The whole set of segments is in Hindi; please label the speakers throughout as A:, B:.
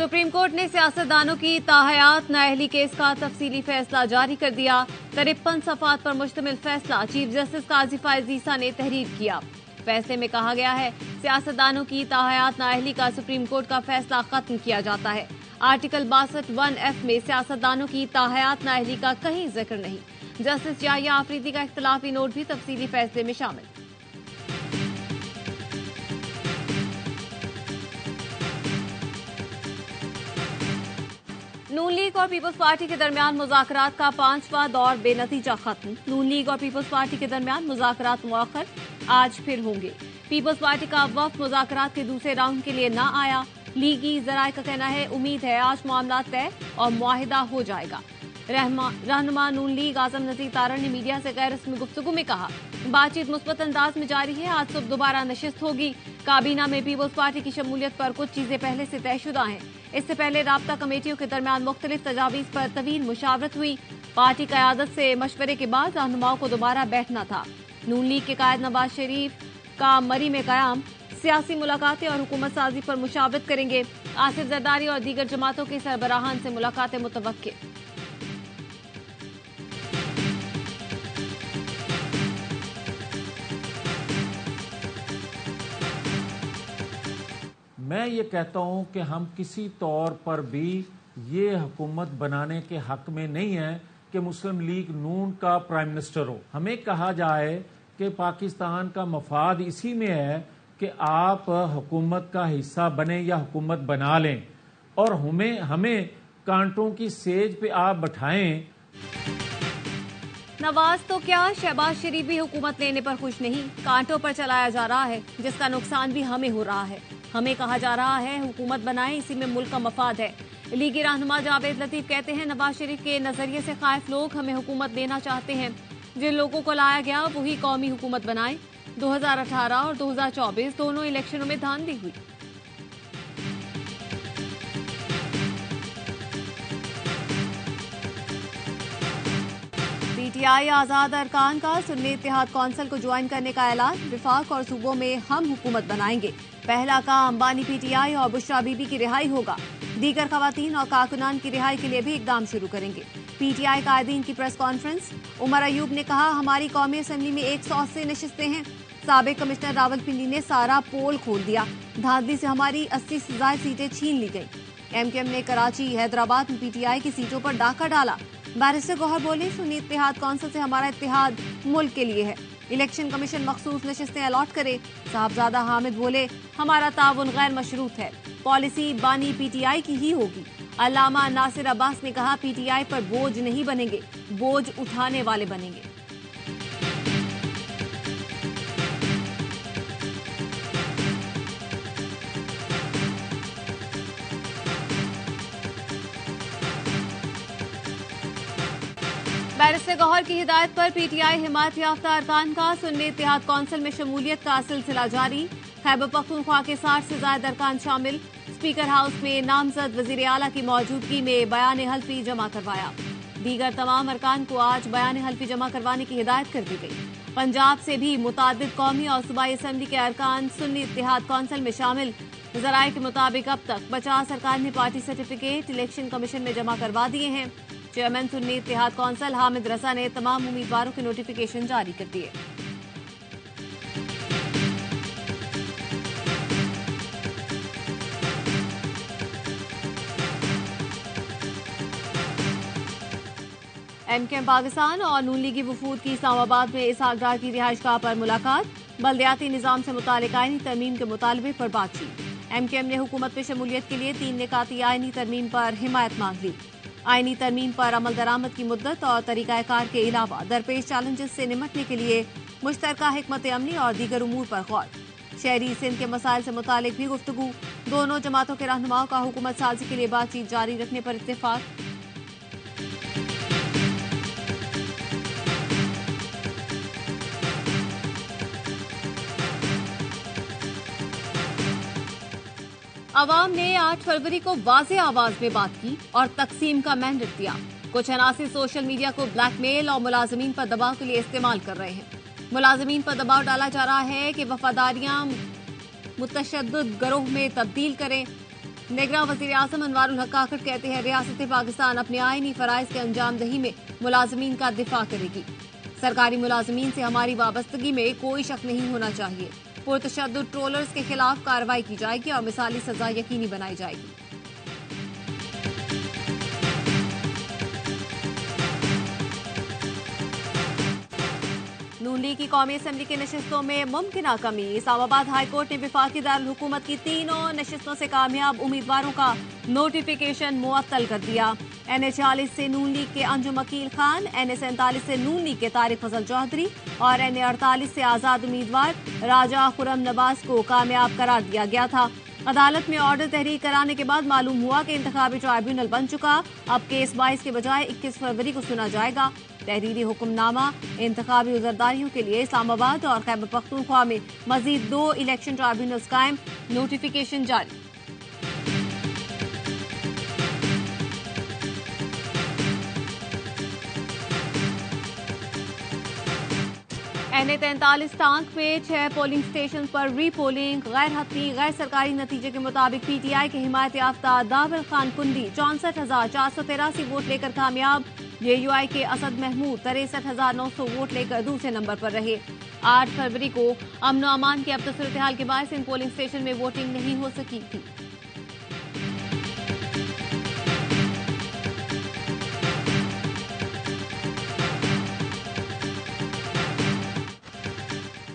A: सुप्रीम कोर्ट ने सियासतदानों की ताहयात नाअहली केस का तफसीली फैसला जारी कर दिया। 53 सफ़ात पर मुश्तमिल फैसला चीफ जस्टिस काजी फायज ईसा ने तहरीर किया। फैसले में कहा गया है, सियासतदानों की ताहयात नाअहली का सुप्रीम कोर्ट का फैसला खत्म किया जाता है। आर्टिकल 62(1)(f) में सियासतदानों की ताहयात नाअहली का कहीं जिक्र नहीं। जस्टिस याहिया आफरीदी का इख्तिलाफी नोट भी तफसीली फैसले में शामिल। नून लीग और पीपल्स पार्टी के दरमियान मुज़ाकरात का 5वां दौर बेनतीजा खत्म। नून लीग और पीपल्स पार्टी के दरमियान मुज़ाकरात मुअख्खर आज फिर होंगे। पीपल्स पार्टी का वफ़द मुज़ाकरात के दूसरे राउंड के लिए न आया। लीगी ज़राए का कहना है, उम्मीद है आज मामला तय और मुआहिदा हो जाएगा। रहनुमा नून लीग आज़म नज़ीर तारण ने मीडिया से गैर रस्मी गुफ्तगू में कहा, बातचीत मुस्बत अंदाज में जारी है। आज सुबह दोबारा नशिस्त होगी। काबीना में पीपल्स पार्टी की शमूलियत पर कुछ चीजें पहले से तयशुदा हैं। इससे पहले राब्ता कमेटियों के दरमियान मुख्तलिफ तजावीज़ पर तवील मुशावरत हुई। पार्टी क़यादत से मशवरे के बाद रहनुमाओं को दोबारा बैठना था। नून लीग के कायद नवाज शरीफ का मरी में क़याम सियासी मुलाकातें और हुकूमत साजी पर मुशावरत करेंगे। आसिफ जरदारी और दीगर जमातों के सरबराहान से मुलाकातें मुतवक्किल।
B: मैं ये कहता हूँ कि हम किसी तौर पर भी ये हुकूमत बनाने के हक में नहीं है कि मुस्लिम लीग नून का प्राइम मिनिस्टर हो। हमें कहा जाए कि पाकिस्तान का मफाद इसी में है कि आप हुकूमत का हिस्सा बने या हुकूमत बना लें, और हमें कांटों की सेज पे आप बैठाएं।
A: नवाज तो क्या, शहबाज शरीफ भी हुकूमत लेने पर खुश नहीं। कांटों पर चलाया जा रहा है, जिसका नुकसान भी हमें हो रहा है। हमें कहा जा रहा है हुकूमत बनाएं, इसी में मुल्क का मफाद है। लीगी रहनुमा जावेद लतीफ कहते हैं, नवाज शरीफ के नजरिए से खाइफ लोग हमें हुकूमत देना चाहते हैं। जिन लोगों को लाया गया वही कौमी हुकूमत बनाए। 2018 और 2024 दोनों इलेक्शनों में धांधली हुई। पीटीआई आजाद अरकान का सुन्नी इत्तेहाद कौंसिल को ज्वाइन करने का ऐलान। विफाक और सूबों में हम हुकूमत बनाएंगे। पहला काम अंबानी, पीटीआई और बुशरा बीबी की रिहाई होगा। दीगर खवातीन और कारकुनान की रिहाई के लिए भी इकदाम शुरू करेंगे। पीटीआई कायदीन की प्रेस कॉन्फ्रेंस। उमर अयूब ने कहा, हमारी कौमी असम्बली में 180 नशिस्तें हैं। साबिक कमिश्नर रावलपिंडी ने सारा पोल खोल दिया। धांधली से हमारी 80 से ज्यादा सीटें छीन ली गई। एमकेएम ने कराची, हैदराबाद में पीटीआई की सीटों पर डाका डाला। बैरिस्टर गौहर बोले, सुन्नी इत्तेहाद कौंसिल से हमारा इत्तेहाद मुल्क के लिए है। इलेक्शन कमीशन मखसूस नशिस्तें अलॉट करे। साहबजादा हामिद बोले, हमारा ताउन गैर मशरूत है। पॉलिसी बानी पीटीआई की ही होगी। अल्लामा नासिर अब्बास ने कहा, पीटीआई पर बोझ नहीं बनेंगे, बोझ उठाने वाले बनेंगे। बैरिस्टर गौहर की हिदायत पर पीटीआई हिमायत याफ्ता अरकान का सुन्नी इत्तेहाद कौंसिल में शमूलियत का सिलसिला जारी। खैबर पख्तूनख्वा के 60 से ज्यादा अरकान शामिल। स्पीकर हाउस में नामजद वजीर आला की मौजूदगी में बयान हल्फी जमा करवाया। दीगर तमाम अरकान को आज बयान हल्फी जमा करवाने की हिदायत कर दी गई। पंजाब से भी मुतादिद कौमी और सूबाई असम्बली के अरकान सुन्नी इत्तेहाद कौंसिल में शामिल। जराये के मुताबिक अब तक 50 अरकान ने पार्टी सर्टिफिकेट इलेक्शन कमीशन में जमा करवा दिए हैं। चेयरमैन सुन्नी इत्तेहाद कौंसिल हामिद रजा ने तमाम उम्मीदवारों के नोटिफिकेशन जारी कर दिए। एमकेएम पाकिस्तान और नून लीगी वफूद की इस्लामाबाद में इसहाक डार की रिहाइशगाह पर मुलाकात। बल्दियाती निजाम से मुतालिक आईनी तरमीम के मुतालबे पर बातचीत। एमकेएम ने हुकूमत में शमूलियत के लिए 3 निकाती आईनी तरमीम पर हिमायत मांग ली। आईनी तरमीम पर अमल दरामद की मुद्दत और तरीकाकार के अलावा दरपेश चैलेंजेस से निपटने के लिए मुश्तरका हिकमत अमली और दीगर उमूर पर गौर। शहरी सिंध के मसाइल से मुतालिक भी गुफ्तगू। दोनों जमातों के रहनुमाओं का हुकूमत साजी के लिए बातचीत जारी रखने पर इत्तेफाक। अवाम ने 8 फरवरी को वाज़े आवाज में बात की और तकसीम का मैंडेट दिया। कुछ अनासिर सोशल मीडिया को ब्लैकमेल और मुलाजमीन पर दबाव के लिए इस्तेमाल कर रहे हैं। मुलाजमीन पर दबाव डाला जा रहा है कि वफादारियां मुतशद्दिद गिरोह में तब्दील करें। निगरान वज़ीर आज़म अनवारुल हक काकड़ कहते हैं रियासत पाकिस्तान अपने आईनी फराइज के अंजाम दही में मुलाजमीन का दिफा करेगी। सरकारी मुलाजमीन से हमारी वाबस्तगी में कोई शक नहीं होना चाहिए। पुरतशद्दुद ट्रोलर्स के खिलाफ कार्रवाई की जाएगी और मिसाली सजा यकीनी बनाई जाएगी। नून लीग की कौमी असेंबली की नशिस्तों में मुमकिना कमी। इस्लामाबाद हाईकोर्ट ने विफाकी दारुल हुकूमत की तीनों नशिस्तों से कामयाब उम्मीदवारों का नोटिफिकेशन मुअत्तल कर दिया। NA 40 से नून लीग के अंजुम अकील खान, NA 47 से नून लीग के तारिक फजल चौधरी और NA 48 से आजाद उम्मीदवार राजा खुरम नवाज को कामयाब करार दिया गया था। अदालत में ऑर्डर तहरीर कराने के बाद मालूम हुआ कि इंतखाबी ट्राइब्यूनल बन चुका। अब केस 22 के बजाय 21 फरवरी को सुना जाएगा। तहरीरी हुक्मनामा इंतखाबी उजरदारियों के लिए इस्लामाबाद और खैबर पख्तूनख्वा में मजीद 2 इलेक्शन ट्राइब्यूनल्स कायम, नोटिफिकेशन जारी। NA 43 टांक में 6 पोलिंग स्टेशन पर रीपोलिंग। गैर हतमी गैर सरकारी नतीजे के मुताबिक PTI के हिमायत याफ्ता दाबिल खान कुंडी 64,483 वोट लेकर कामयाब। JUI के असद महमूद 63,900 वोट लेकर दूसरे नंबर पर रहे। 8 फरवरी को अमन और अमान की अब सूरत हाल के बायस इन पोलिंग स्टेशन में वोटिंग नहीं हो सकी थी।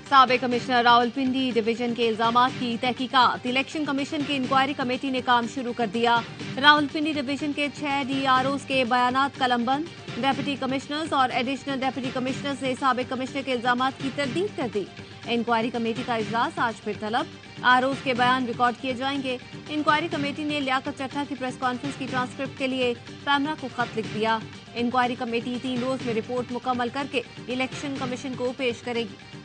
A: साबिक कमिश्नर रावलपिंडी डिवीजन के इल्जामात की तहकीकात। इलेक्शन कमीशन की इंक्वायरी कमेटी ने काम शुरू कर दिया। रावलपिंडी डिवीजन के 6 DROs के बयानात कलमबंद। डेप्यूटी कमिश्नर्स और एडिशनल डेप्यूटी कमिश्नर्स ने साबिक कमिश्नर के इल्जामात की तरदीद कर दी। इंक्वायरी कमेटी का इजलास आज फिर तलब। ROs के बयान रिकॉर्ड किए जाएंगे। इंक्वायरी कमेटी ने लियाकत चट्टा की प्रेस कॉन्फ्रेंस की ट्रांसक्रिप्ट के लिए पैमरा को खत लिख दिया। इंक्वायरी कमेटी 3 रोज में रिपोर्ट मुकम्मल करके इलेक्शन कमीशन को पेश करेगी।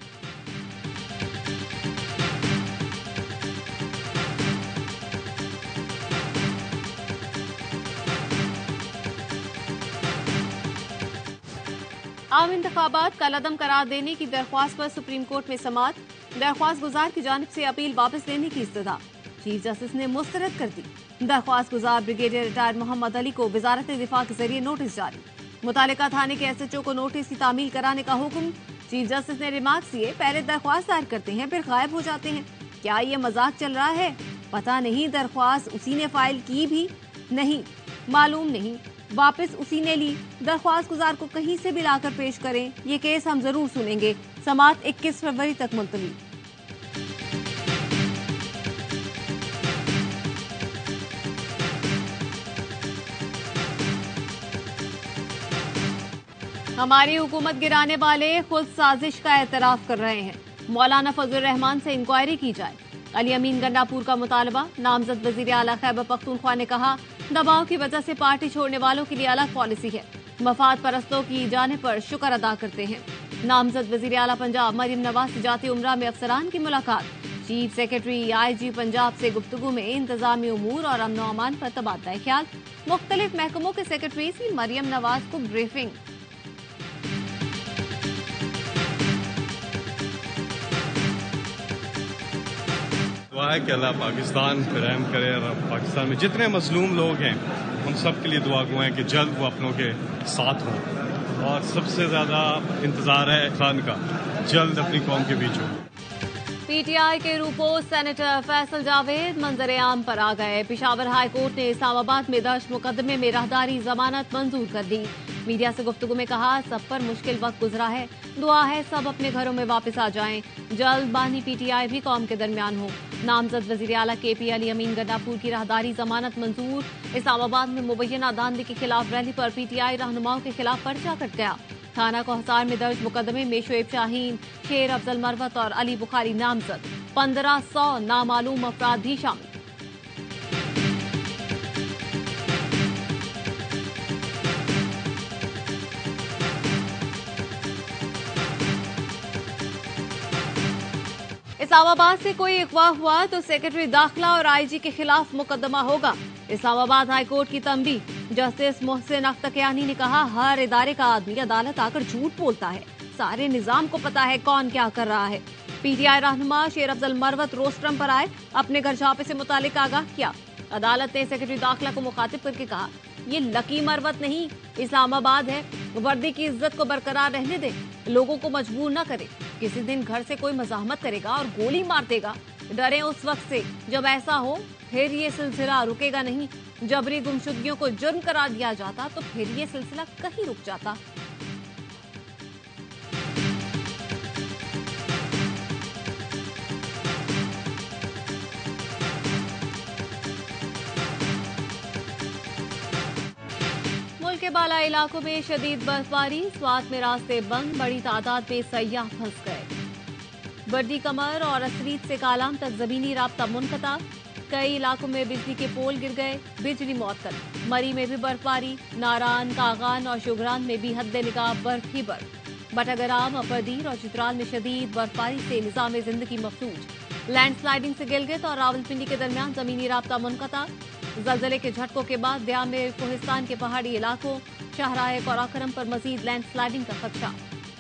A: आम इंतखाबात कलअदम करार देने की दरख्वास्त पर सुप्रीम कोर्ट में समाअत। दरख्वास्त गुजार की जानिब से अपील वापस लेने की इस्तदा चीफ जस्टिस ने मुस्तरद कर दी। दरख्वास्त गुजार ब्रिगेडियर रिटायर्ड मोहम्मद अली को वजारत दिफा के जरिए नोटिस जारी। मुतालिका थाने के SHO को नोटिस की तामील कराने का हुक्म। चीफ जस्टिस ने रिमार्क्स दिए, पहले दरख्वास्त दायर करते हैं फिर गायब हो जाते हैं। क्या ये मजाक चल रहा है? पता नहीं दरख्वास्त उसी ने फाइल की भी नहीं, मालूम नहीं, वापस उसी ने ली। दरख्वास्त गुजार को कहीं से भी लाकर पेश करें, ये केस हम जरूर सुनेंगे। समाअत 21 फरवरी तक मुलतवी। हमारी हुकूमत गिराने वाले खुद साजिश का एतराफ कर रहे हैं। मौलाना फजलुर रहमान से इंक्वायरी की जाए। अली अमीन गंडापुर का मुतालबा। नामजद वजीर आला खैबर पख्तूनख्वा ने कहा, दबाव की वजह से पार्टी छोड़ने वालों के लिए अलग पॉलिसी है। मफाद परस्तों की जाने पर शुक्र अदा करते हैं। नामजद वजीर आला पंजाब मरियम नवाज से जाती उम्रा में अफसरान की मुलाकात। चीफ सेक्रेटरी IG पंजाब से गुफ्तगू में इंतजामी उमूर और अमन अमान पर तबादला ख्याल। मुख्तलिफ महकमों के सेक्रेटरीज की मरियम नवाज को ब्रीफिंग।
C: दुआ है कि अल्लाह पाकिस्तान पर रहम करे और पाकिस्तान में जितने मजलूम लोग हैं उन सब के लिए दुआ गो है कि जल्द वो अपनों के साथ हों। और सबसे ज़्यादा इंतज़ार है खान का जल्द अपनी कौम के बीच हो।
A: PTI के रूपोस सेनेटर फैसल जावेद मंजर आम पर आ गए। पेशावर हाई कोर्ट ने इस्लामाबाद में दर्ज मुकदमे में राहदारी जमानत मंजूर कर दी। मीडिया से गुफ्तगू में कहा, सब पर मुश्किल वक्त गुजरा है, दुआ है सब अपने घरों में वापस आ जाएं। जल्द बानी PTI भी कौम के दरमियान हो। नामजद वजीर आला KP अली अमीन गंडापुर की राहदारी जमानत मंजूर। इस्लामाबाद में मुबैना धांधली के खिलाफ रैली पर PTI रहनुमाओं के खिलाफ पर्चा कट गया। थाना कोहसार में दर्ज मुकदमे में शोएब शाहीन, शेर अफजल मरवत और अली बुखारी नामजद। 1500 नामालूम अफराद भी शामिल। इस्लामाबाद से कोई अगवा हुआ तो सेक्रेटरी दाखिला और IG के खिलाफ मुकदमा होगा। इस्लामाबाद हाई कोर्ट की तंबीह। जस्टिस मोहसिन अख्तरकियानी ने कहा, हर इदारे का आदमी अदालत आकर झूठ बोलता है, सारे निजाम को पता है कौन क्या कर रहा है। PTI रहनुमा शेर अफजल मरवत रोस्ट्रम पर आए, अपने घर छापे से मुतालिक आगाह किया। अदालत ने सेक्रेटरी दाखिला को मुखातिब करके कहा, ये लकी मरवत नहीं, इस्लामाबाद है। वर्दी की इज्जत को बरकरार रहने दे, लोगों को मजबूर न करे। किसी दिन घर से कोई मज़ाहमत करेगा और गोली मार देगा, डरे उस वक्त से जब ऐसा हो। फिर ये सिलसिला रुकेगा नहीं। जबरी गुमशुदगियों को जुर्म करार दिया जाता तो फिर ये सिलसिला कहीं रुक जाता। मुल्क के बाला इलाकों में शदीद बर्फबारी, स्वात में रास्ते बंद, बड़ी तादाद में सयाह फंस गए। बर्दी कमर और असरीत से कालाम तक जमीनी राब्ता मुनक़ता, कई इलाकों में बिजली के पोल गिर गए, बिजली मुअत्तल। मरी में भी बर्फबारी, नारान, कागान और शुगरान में भी हद निगाह बर्फ ही बर्फ। बटागराम, अपरदीर और चित्राल में शदीद बर्फबारी से निज़ाम जिंदगी मफलूज। लैंडस्लाइडिंग से गिलगित और रावलपिंडी के दरमियान जमीनी राब्ता मुनक़ता। ज़लज़ले के झटकों के बाद द्यामेर, कोहिस्तान के पहाड़ी इलाकों, शाहराह कराकरम पर मजीद लैंडस्लाइडिंग का खदशा।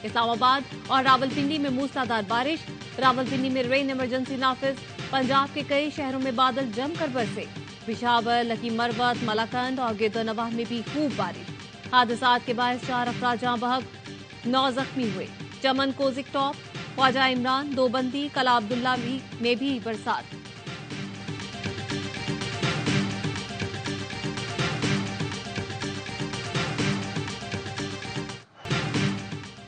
A: इस्लामाबाद और रावलपिंडी में मूसलाधार बारिश, रावलपिंडी में रेन इमरजेंसी नाफिज। पंजाब के कई शहरों में बादल जमकर बरसे। पेशावर, लकी मरवत, मलाकंद और गिरदनवाह में भी खूब बारिश। हादसात के बाद 4 अफराद जाँ बहक, 9 जख्मी हुए। चमन, कोजिक टॉप, ख्वाजा इमरान, दोबंदी, कला अब्दुल्ला में भी बरसात।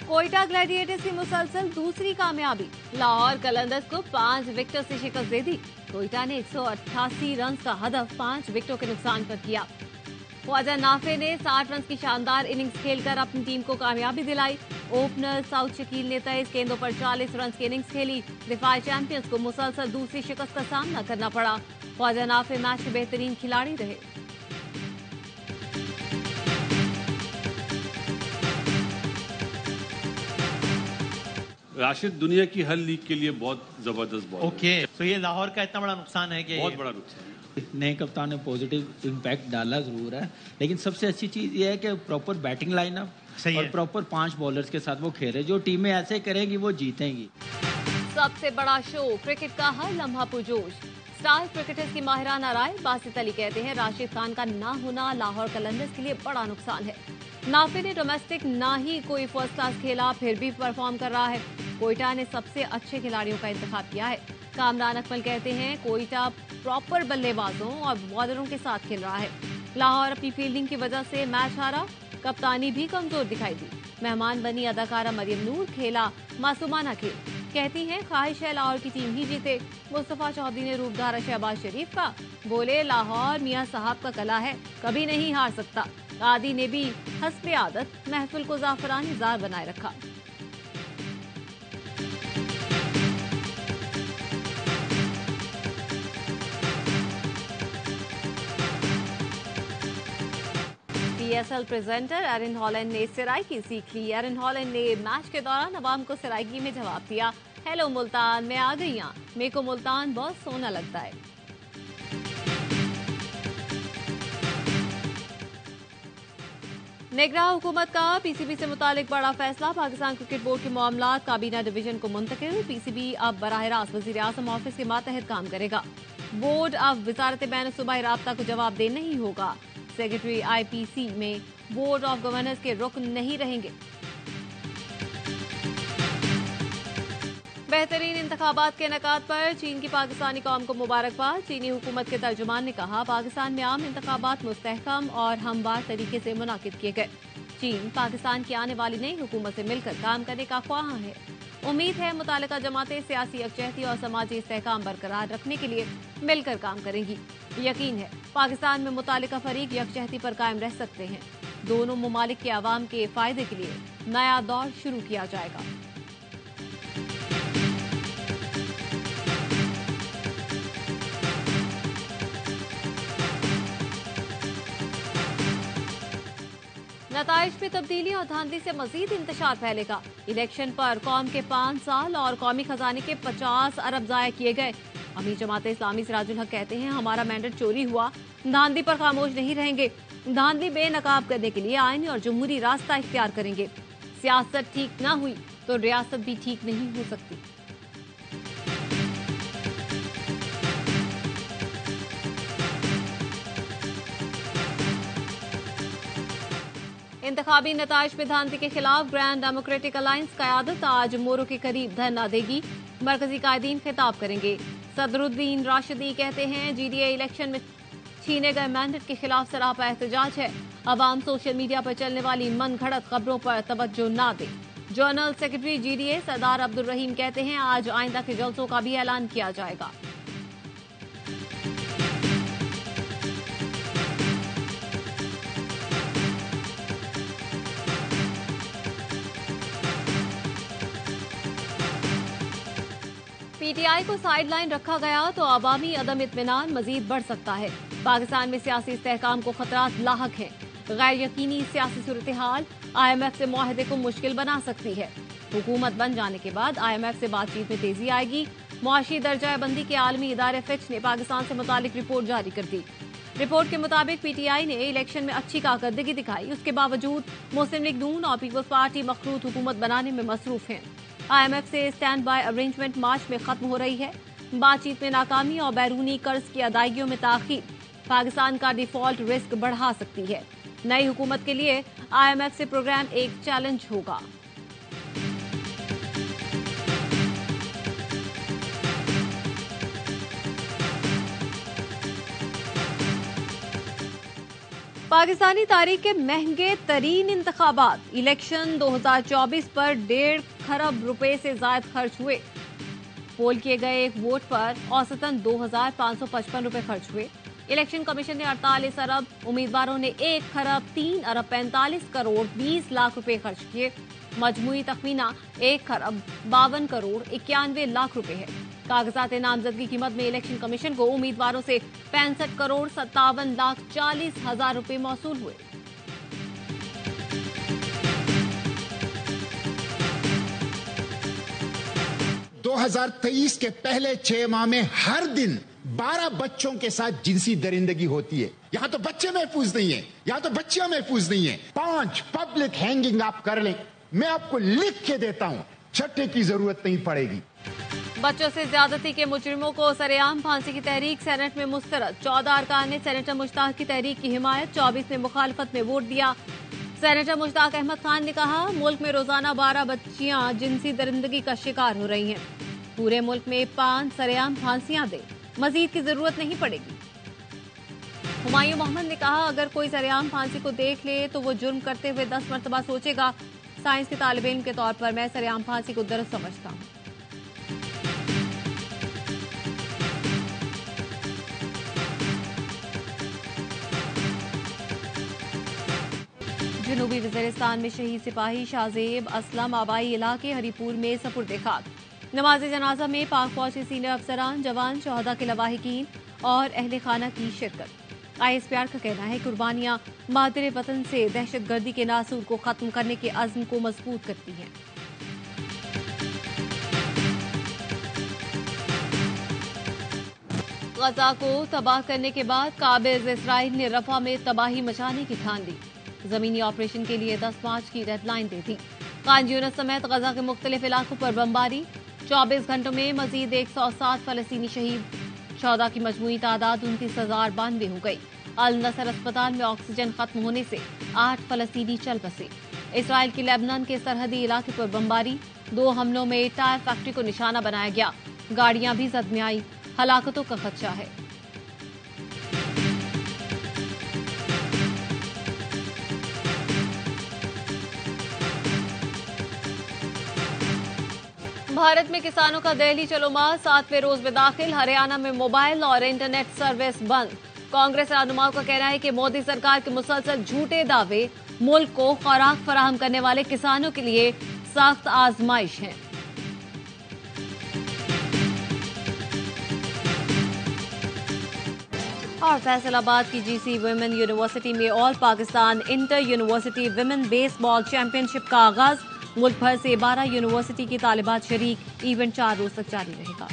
A: कोयटा ग्लैडिएटर्स की मुसलसल दूसरी कामयाबी, लाहौर कलंदर्स को 5 विकेट से शिकस्त दे दी। कोयटा ने 188 रन का हदफ 5 विकेटों के नुकसान पर किया। ख्वाजा नाफे ने 60 रन की शानदार इनिंग्स खेलकर अपनी टीम को कामयाबी दिलाई। ओपनर साउथ शकील ने 23 गेंदों पर 40 रन की इनिंग्स खेली। दिफाई चैंपियंस को मुसलसल दूसरी शिकस्त का सामना करना पड़ा। ख्वाजा नाफे मैच के बेहतरीन खिलाड़ी रहे।
D: राशिद दुनिया की हर लीग के लिए बहुत जबरदस्त बॉल।
E: ओके, तो ये लाहौर का इतना बड़ा नुकसान है कि
D: बहुत बड़ा नुकसान है।
F: नए कप्तान ने पॉजिटिव इम्पैक्ट डाला जरूर है, लेकिन सबसे अच्छी चीज ये है कि प्रॉपर बैटिंग लाइनअप और प्रॉपर 5 बॉलर्स के साथ वो खेले। जो टीमें ऐसे करेंगी वो जीतेंगी।
A: सबसे बड़ा शो, क्रिकेट का हर लम्हा पुरजोश। स्टार क्रिकेटर्स की माहिराना राय। बासित अली कहते हैं, राशिद खान का ना होना लाहौर कलंदर्स के लिए बड़ा नुकसान है। नाफे ने डोमेस्टिक ना ही कोई फर्स्ट क्लास खेला, फिर भी परफॉर्म कर रहा है। कोयटा ने सबसे अच्छे खिलाड़ियों का इंतखाब किया है। कामरान अकमल कहते हैं, कोयटा प्रॉपर बल्लेबाजों और बॉलरों के साथ खेल रहा है। लाहौर अपनी फील्डिंग की वजह से मैच हारा, कप्तानी भी कमजोर दिखाई दी। मेहमान बनी अदाकारा मरियम नूर खेला मासूमाना खेल। कहती हैं, ख्वाहिश है लाहौर की टीम ही जीते। मुस्तफा चौधरी ने रूप धारा शहबाज शरीफ का, बोले लाहौर मियां साहब का कला है, कभी नहीं हार सकता। आदि ने भी हस्बे आदत महफिल को जाफरानी जार बनाए रखा। PSL प्रेजेंटर एरन हॉलैंड ने सिराइकी सीख ली। एरन हॉलैंड ने मैच के दौरान अवाम को सिराइकी में जवाब दिया, हेलो मुल्तान, मैं आ गई यहाँ, मेरे को मुल्तान बहुत सोना लगता है। निगरां हुकूमत का पीसीबी से मुतालिक बड़ा फैसला। पाकिस्तान क्रिकेट बोर्ड के मामलात काबीना डिवीजन को मुंतकिल। पीसीबी अब बराह रास्त वज़ीर आज़म ऑफिस के मातहत काम करेगा। बोर्ड अब वजारत बैन सूबाई राब्ता को जवाब देना ही होगा। सेक्रेटरी आईपीसी में बोर्ड ऑफ गवर्नर्स के रुकन नहीं रहेंगे। बेहतरीन इंतखाबात के इनेकाद पर चीन की पाकिस्तानी कौम को मुबारकबाद। चीनी हुकूमत के तर्जुमान ने कहा, पाकिस्तान में आम इंतखाबात मुस्तहकम और हमवार तरीके से मुनाकिद किए गए। चीन पाकिस्तान की आने वाली नई हुकूमत से मिलकर काम करने का ख्वाह है। उम्मीद है मुतालिका जमातें सियासी यकजहती और समाजी इस्तेहकाम बरकरार रखने के लिए मिलकर काम करेंगी। यकीन है पाकिस्तान में मुतालिका फरीक यकजहती पर कायम रह सकते हैं। दोनों ममालिक के अवाम के फायदे के लिए नया दौर शुरू किया जाएगा। नताइज में तब्दीली और धांधली से मजीद इंतशार फैलेगा। इलेक्शन पर कौम के 5 साल और कौमी खजाने के 50 अरब जाया किए गए। अमीर जमात इस्लामी सिराजुल हक कहते हैं, हमारा मैंडेट चोरी हुआ, धांधली पर खामोश नहीं रहेंगे। धांधली बेनकाब करने के लिए आईनी और जमहूरी रास्ता इख्तियार करेंगे। सियासत ठीक न हुई तो रियासत भी ठीक नहीं हो सकती। इंतखाबी नताइज में धांधली के खिलाफ ग्रैंड डेमोक्रेटिक अलायंस क़यादत आज मोरों के करीब धरना देगी। मरकजी कायदीन खिताब करेंगे। सदरुद्दीन राशिदी कहते हैं जीडीए इलेक्शन में छीने गए मैंडेट के खिलाफ सरापा एहतजाज है। अवाम सोशल मीडिया पर चलने वाली मन घड़त खबरों पर तवज्जो न दे। जनरल सेक्रेटरी जीडीए सरदार अब्दुल रहीम कहते हैं आज आइंदा के जलसों का भी ऐलान किया जाएगा। पीटीआई को साइडलाइन रखा गया तो अवामी अदम इत्मीनान मजीद बढ़ सकता है। पाकिस्तान में सियासी इस्तेहकाम को खतरात लाहक हैं। गैर यकीनी सियासी सूरत हाल IMF से मुआहदे को मुश्किल बना सकती है। हुकूमत बन जाने के बाद IMF से बातचीत में तेजी आएगी। मुआशी दर्जाबंदी के आलमी इदारे फिच ने पाकिस्तान से मुतालिक रिपोर्ट जारी कर दी। रिपोर्ट के मुताबिक पीटीआई ने इलेक्शन में अच्छी कारकर्दगी दिखाई। उसके बावजूद मुस्लिम लीग नून और पीपल्स पार्टी मखरूत हुकूमत बनाने में मसरूफ हैं। IMF से स्टैंड बाय अरेंजमेंट मार्च में खत्म हो रही है। बातचीत में नाकामी और बैरूनी कर्ज की अदायगियों में ताखीर पाकिस्तान का डिफॉल्ट रिस्क बढ़ा सकती है। नई हुकूमत के लिए IMF से प्रोग्राम एक चैलेंज होगा। पाकिस्तानी तारीख के महंगे तरीन इंतखाबात इलेक्शन 2024 पर 1.5 खरब रुपए से ज्यादा खर्च हुए। पोल किए गए एक वोट पर औसतन 2,555 रुपए खर्च हुए। इलेक्शन कमीशन ने 48 अरब, उम्मीदवारों ने 1 खरब 3 अरब 45 करोड़ 20 लाख रुपए खर्च किए। मजमूई तखमीना 1 खरब 52 करोड़ 91 लाख रुपए है। कागजात नामजदगी की मद में इलेक्शन कमीशन को उम्मीदवारों से 65 करोड़ 57 लाख 40 हजार रुपए मौसूल हुए।
G: दो 2023 के पहले 6 माह में हर दिन 12 बच्चों के साथ जिनसी दरिंदगी होती है। यहां तो बच्चे महफूज नहीं है, यहां तो बच्चियां महफूज नहीं है। 5 पब्लिक हैंगिंग आप कर लें, मैं आपको लिख के देता हूं, छठे की जरूरत नहीं पड़ेगी।
A: बच्चों से ज्यादती के मुजरिमों को सरेआम फांसी की तहरीक सेनेट में मुस्तरद। 14 अरकान ने सेनेटर मुश्ताक की तहरीक की हिमायत, 24 ने मुखालफत में वोट दिया। सेनेटर मुश्ताक अहमद खान ने कहा मुल्क में रोजाना 12 बच्चियां जिनसी दरिंदगी का शिकार हो रही हैं। पूरे मुल्क में 5 सरेआम फांसियां दे, मजीद की जरूरत नहीं पड़ेगी। हुमायूं मोहम्मद ने कहा अगर कोई सरेआम फांसी को देख ले तो वो जुर्म करते हुए 10 मरतबा सोचेगा। साइंस के तालिब इल्म के तौर पर मैं सरेआम फांसी को दुरुस्त समझता हूं। जनूबी वज़ीरिस्तान में शहीद सिपाही शाहजेब असलम आबाई इलाके हरीपुर में सपुर्द खाक। नमाज जनाजा में पाक फौज के सीनियर अफसरान, जवान, शहदा के लवाहिकीन और अहले खाना की शिरकत। ISPR का कहना है कुर्बानियां मादरे वतन से दहशतगर्दी के नासूर को खत्म करने के अज़्म को मजबूत करती हैं। गजा को तबाह करने के बाद काबिज इसराइल ने रफा में तबाही मचाने की ठान ली। जमीनी ऑपरेशन के लिए 10 मार्च की डेडलाइन दे दी। खान यूनिस समेत गजा के मुख्तलिफ इलाकों पर बमबारी। 24 घंटों में मजीद 107 फलस्तीनी शहीद। शहदा की मजमूई तादाद 29,092 हो गई। अल नसर अस्पताल में ऑक्सीजन खत्म होने से 8 फलस्तीनी चल बसे। इसराइल की लेबनान के सरहदी इलाके पर बमबारी। 2 हमलों में टायर फैक्ट्री को निशाना बनाया गया। गाड़ियां भी जद में आई। हलाकतों का खदशा है। भारत में किसानों का दिल्ली चलो माह 7वें रोज में दाखिल। हरियाणा में मोबाइल और इंटरनेट सर्विस बंद। कांग्रेस रहनुमाओं का कहना है कि मोदी सरकार के मुसलसल झूठे दावे मुल्क को खुराक फराहम करने वाले किसानों के लिए सख्त आजमाइश हैं। और फैसलाबाद की GC वुमेन यूनिवर्सिटी में all Pakistan inter university women baseball championship का आगाज। मुल्क भर से 12 यूनिवर्सिटी की तालिबात शरीक। इवेंट 4 रोज तक जारी रहेगा।